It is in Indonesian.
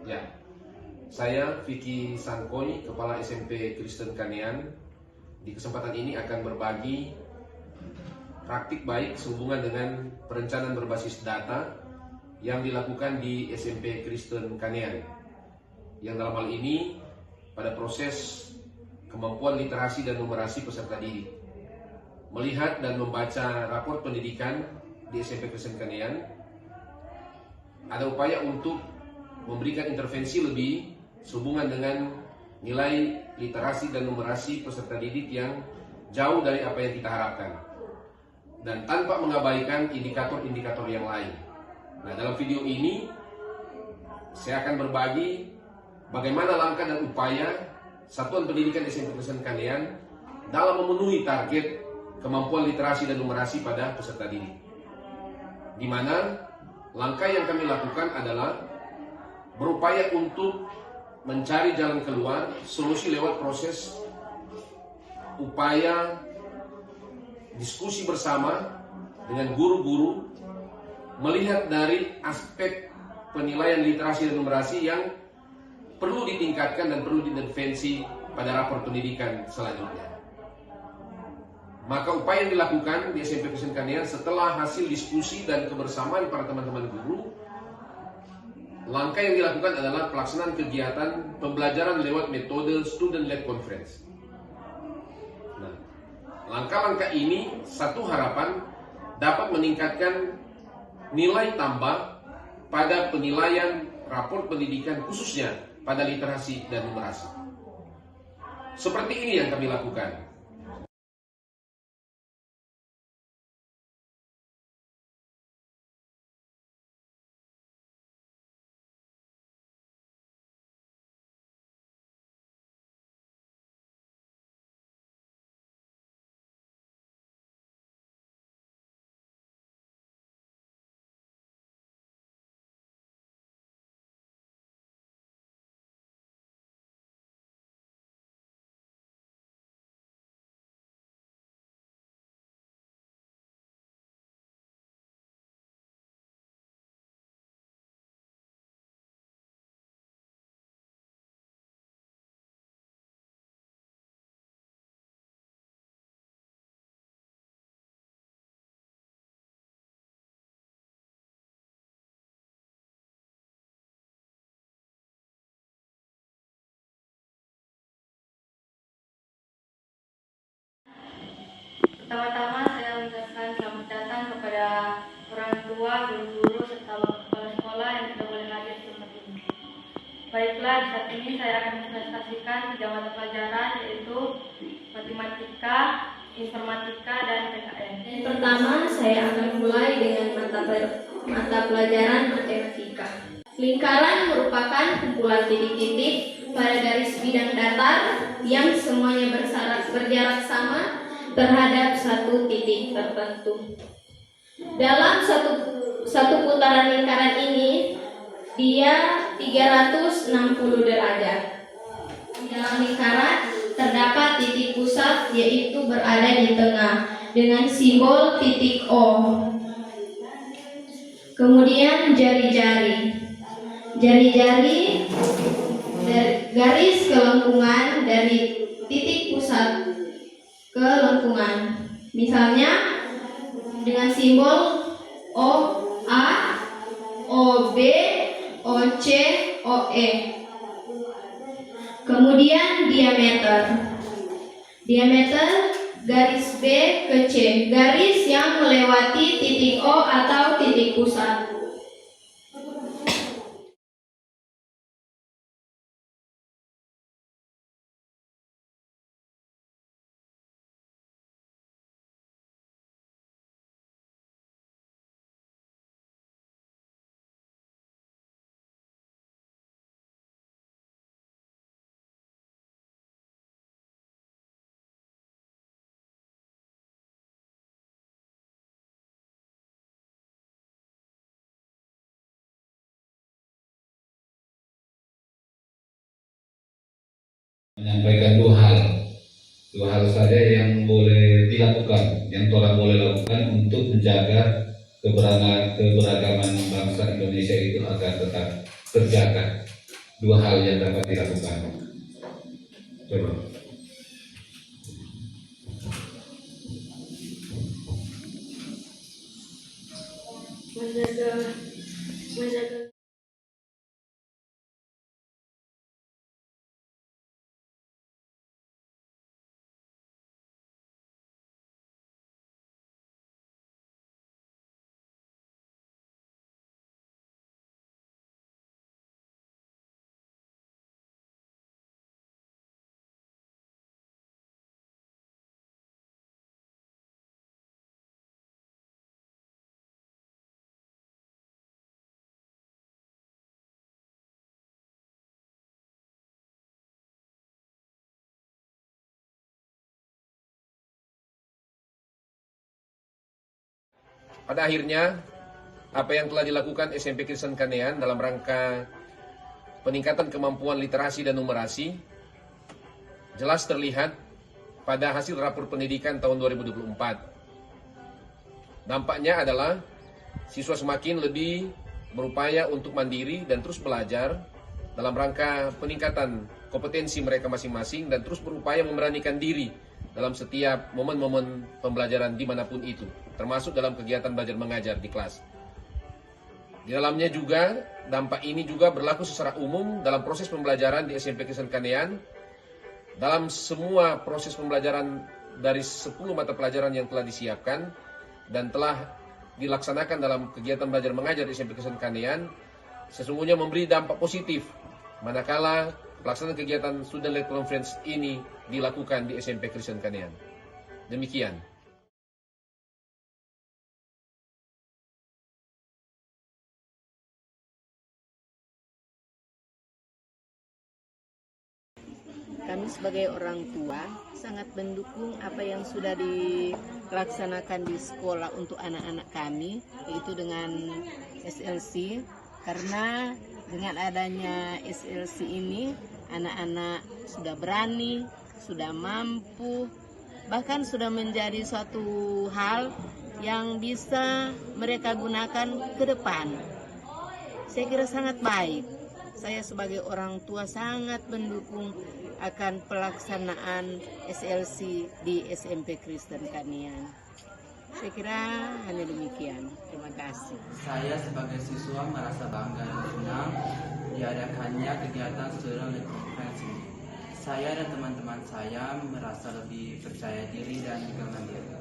Ya, saya Vicky Sangkoi, Kepala SMP Kristen Kanean. Di kesempatan ini akan berbagi praktik baik sehubungan dengan perencanaan berbasis data yang dilakukan di SMP Kristen Kanean. Yang dalam hal ini pada proses kemampuan literasi dan numerasi peserta didik. Melihat dan membaca rapor pendidikan di SMP Kristen Kanean, ada upaya untuk memberikan intervensi lebih sehubungan dengan nilai literasi dan numerasi peserta didik yang jauh dari apa yang kita harapkan, dan tanpa mengabaikan indikator-indikator yang lain. Nah, dalam video ini saya akan berbagi bagaimana langkah dan upaya Satuan Pendidikan SMP Kristen Kanean dalam memenuhi target kemampuan literasi dan numerasi pada peserta didik. Di mana langkah yang kami lakukan adalah berupaya untuk mencari jalan keluar, solusi lewat proses upaya diskusi bersama dengan guru-guru, melihat dari aspek penilaian literasi dan numerasi yang perlu ditingkatkan dan perlu diintervensi pada rapor pendidikan selanjutnya. Maka upaya yang dilakukan di SMP Kristen Kanean setelah hasil diskusi dan kebersamaan para teman-teman guru, langkah yang dilakukan adalah pelaksanaan kegiatan pembelajaran lewat metode student-led conference. Nah, langkah-langkah ini satu harapan dapat meningkatkan nilai tambah pada penilaian rapor pendidikan khususnya pada literasi dan numerasi. Seperti ini yang kami lakukan. Pertama-tama saya mengucapkan selamat datang kepada orang tua, guru-guru, serta kepala sekolah yang sudah boleh hadir di tempat ini. Baiklah, saat ini saya akan presentasikan 3 mata pelajaran, yaitu matematika, informatika, dan PKN. Yang pertama, saya akan mulai dengan mata pelajaran matematika. Lingkaran merupakan kumpulan titik-titik pada garis bidang datar yang semuanya berjarak sama terhadap satu titik tertentu. Dalam satu putaran lingkaran ini, dia 360 derajat. Dalam lingkaran terdapat titik pusat, yaitu berada di tengah dengan simbol titik O. Kemudian jari-jari. Jari-jari garis kelengkungan dari titik pusat ke lengkungan. Misalnya dengan simbol OA, OB, OC, OE. Kemudian diameter. Diameter garis B ke C, garis yang melewati titik O atau titik pusat. Menyampaikan dua hal saja yang boleh dilakukan, yang orang boleh lakukan untuk menjaga keberagaman bangsa Indonesia itu agar tetap terjaga. dua hal yang dapat dilakukan. Coba. menjaga Pada akhirnya, apa yang telah dilakukan SMP Kristen Kanean dalam rangka peningkatan kemampuan literasi dan numerasi jelas terlihat pada hasil rapor pendidikan tahun 2024. Dampaknya adalah siswa semakin lebih berupaya untuk mandiri dan terus belajar dalam rangka peningkatan kompetensi mereka masing-masing dan terus berupaya memberanikan diri dalam setiap momen-momen pembelajaran dimanapun itu, termasuk dalam kegiatan belajar mengajar di kelas. Di dalamnya juga, dampak ini juga berlaku secara umum dalam proses pembelajaran di SMP Kristen Kanean. Dalam semua proses pembelajaran dari 10 mata pelajaran yang telah disiapkan dan telah dilaksanakan dalam kegiatan belajar mengajar di SMP Kristen Kanean, sesungguhnya memberi dampak positif manakala pelaksanaan kegiatan Student-led Conference ini dilakukan di SMP Kristen Kanean. Demikian. Kami sebagai orang tua sangat mendukung apa yang sudah dilaksanakan di sekolah untuk anak-anak kami, yaitu dengan SLC, karena dengan adanya SLC ini anak-anak sudah berani, sudah mampu, bahkan sudah menjadi suatu hal yang bisa mereka gunakan ke depan. Saya kira sangat baik. Saya sebagai orang tua sangat mendukung akan pelaksanaan SLC di SMP Kristen Kanean. Saya kira hanya demikian. Terima kasih. Saya sebagai siswa merasa bangga dan senang diadakannya kegiatan Student-led Conference ini. Saya dan teman-teman saya merasa lebih percaya diri dan juga mandiri.